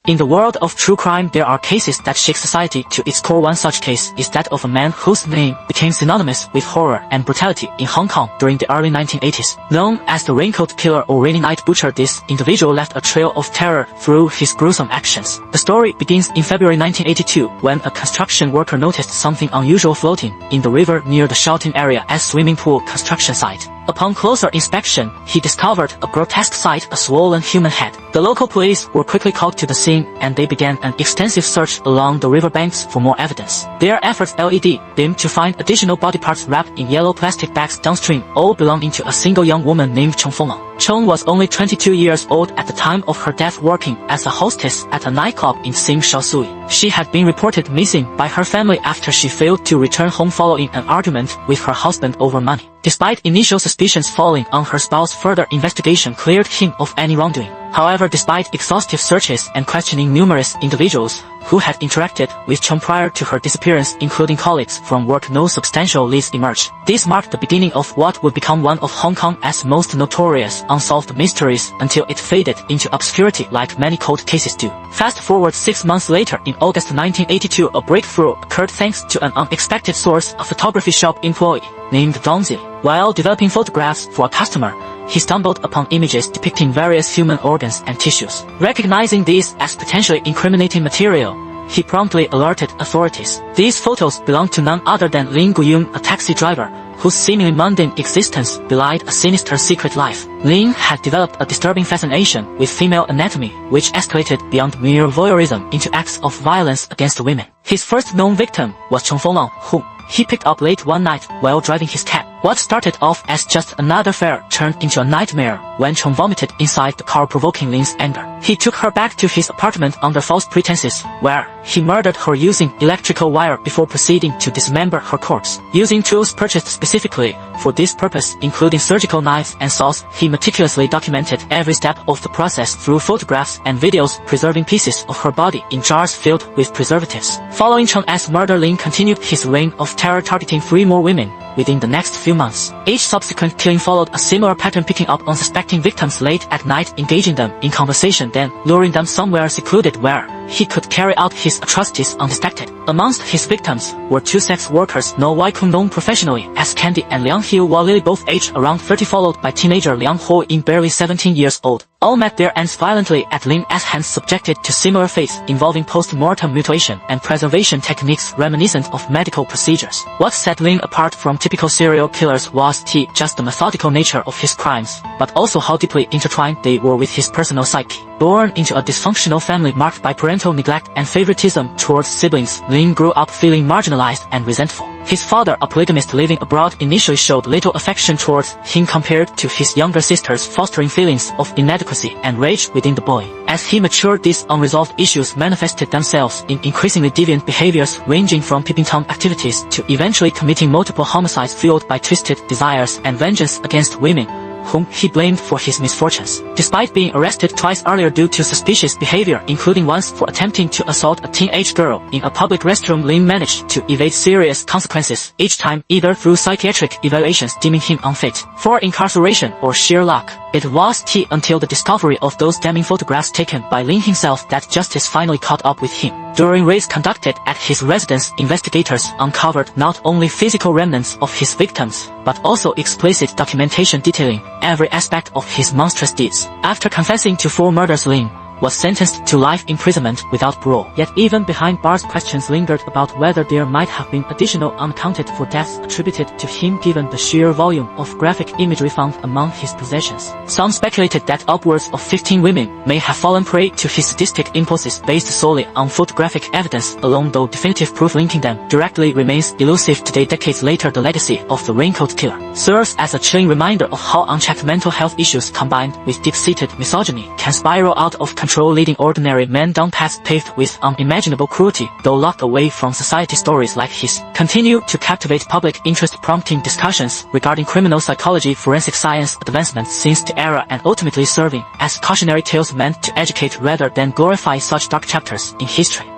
In the world of true crime, there are cases that shake society to its core. One such case is that of a man whose name became synonymous with horror and brutality in Hong Kong during the early 1980s. Known as the Raincoat Killer or Rainy Night Butcher, this individual left a trail of terror through his gruesome actions. The story begins in February 1982 when a construction worker noticed something unusual floating in the river near the Shelton area at swimming pool construction site. Upon closer inspection, he discovered a grotesque sight, a swollen human head. The local police were quickly called to the scene and they began an extensive search along the riverbanks for more evidence. Their efforts dimmed to find additional body parts wrapped in yellow plastic bags downstream, all belonging to a single young woman named Chong Fenglong. Chong was only 22 years old at the time of her death, working as a hostess at a nightclub in Tsim Sha Tsui. She had been reported missing by her family after she failed to return home following an argument with her husband over money. Despite initial suspicions falling on her spouse, further investigation cleared him of any wrongdoing. However, despite exhaustive searches and questioning numerous individuals who had interacted with Chong prior to her disappearance, including colleagues from work, no substantial leads emerged. This marked the beginning of what would become one of Hong Kong's most notorious unsolved mysteries until it faded into obscurity like many cold cases do. Fast forward 6 months later, in August 1982, a breakthrough occurred thanks to an unexpected source, a photography shop employee named Dongzi. While developing photographs for a customer, he stumbled upon images depicting various human organs and tissues. Recognizing these as potentially incriminating material, he promptly alerted authorities. These photos belonged to none other than Lin Guyun, a taxi driver whose seemingly mundane existence belied a sinister secret life. Lin had developed a disturbing fascination with female anatomy, which escalated beyond mere voyeurism into acts of violence against women. His first known victim was Chong Fenglong, whom he picked up late one night while driving his cab. What started off as just another affair turned into a nightmare when Chong vomited inside the car, provoking Lin's anger. He took her back to his apartment under false pretenses, where he murdered her using electrical wire before proceeding to dismember her corpse. Using tools purchased specifically for this purpose, including surgical knives and saws, he meticulously documented every step of the process through photographs and videos, preserving pieces of her body in jars filled with preservatives. Following Chong's murder, Lin continued his reign of terror, targeting 3 more women within the next few months. Each subsequent killing followed a similar pattern, picking up unsuspecting victims late at night, engaging them in conversation, then luring them somewhere secluded where he could carry out his atrocities undetected. Amongst his victims were 2 sex workers, No Wai Kung, known professionally as Candy, and Liang Hiu, while Lily, both aged around 30, followed by teenager Liang Ho, in barely 17 years old. All met their ends violently at Lin's hands, subjected to similar fates involving post-mortem mutilation and preservation techniques reminiscent of medical procedures. What set Lin apart from typical serial killers was just the methodical nature of his crimes, but also how deeply intertwined they were with his personal psyche. Born into a dysfunctional family marked by parental neglect and favoritism towards siblings, Lin grew up feeling marginalized and resentful. His father, a polygamist living abroad, initially showed little affection towards him compared to his younger sisters, fostering feelings of inadequacy and rage within the boy. As he matured, these unresolved issues manifested themselves in increasingly deviant behaviors, ranging from peeping Tom activities to eventually committing multiple homicides fueled by twisted desires and vengeance against women whom he blamed for his misfortunes. Despite being arrested twice earlier due to suspicious behavior, including once for attempting to assault a teenage girl in a public restroom, Lin managed to evade serious consequences, each time either through psychiatric evaluations deeming him unfit for incarceration or sheer luck. It was until the discovery of those damning photographs taken by Lin himself that justice finally caught up with him. During raids conducted at his residence, investigators uncovered not only physical remnants of his victims, but also explicit documentation detailing every aspect of his monstrous deeds. After confessing to 4 murders, Lin was sentenced to life imprisonment without parole. Yet even behind bars, questions lingered about whether there might have been additional unaccounted for deaths attributed to him given the sheer volume of graphic imagery found among his possessions. Some speculated that upwards of 15 women may have fallen prey to his sadistic impulses based solely on photographic evidence alone, though definitive proof linking them directly remains elusive today. Decades later, the legacy of the Raincoat Killer serves as a chilling reminder of how unchecked mental health issues combined with deep-seated misogyny can spiral out of control, leading ordinary men down paths paved with unimaginable cruelty. Though locked away from society, stories like his continue to captivate public interest, prompting discussions regarding criminal psychology, forensic science advancements since the era, and ultimately serving as cautionary tales meant to educate rather than glorify such dark chapters in history.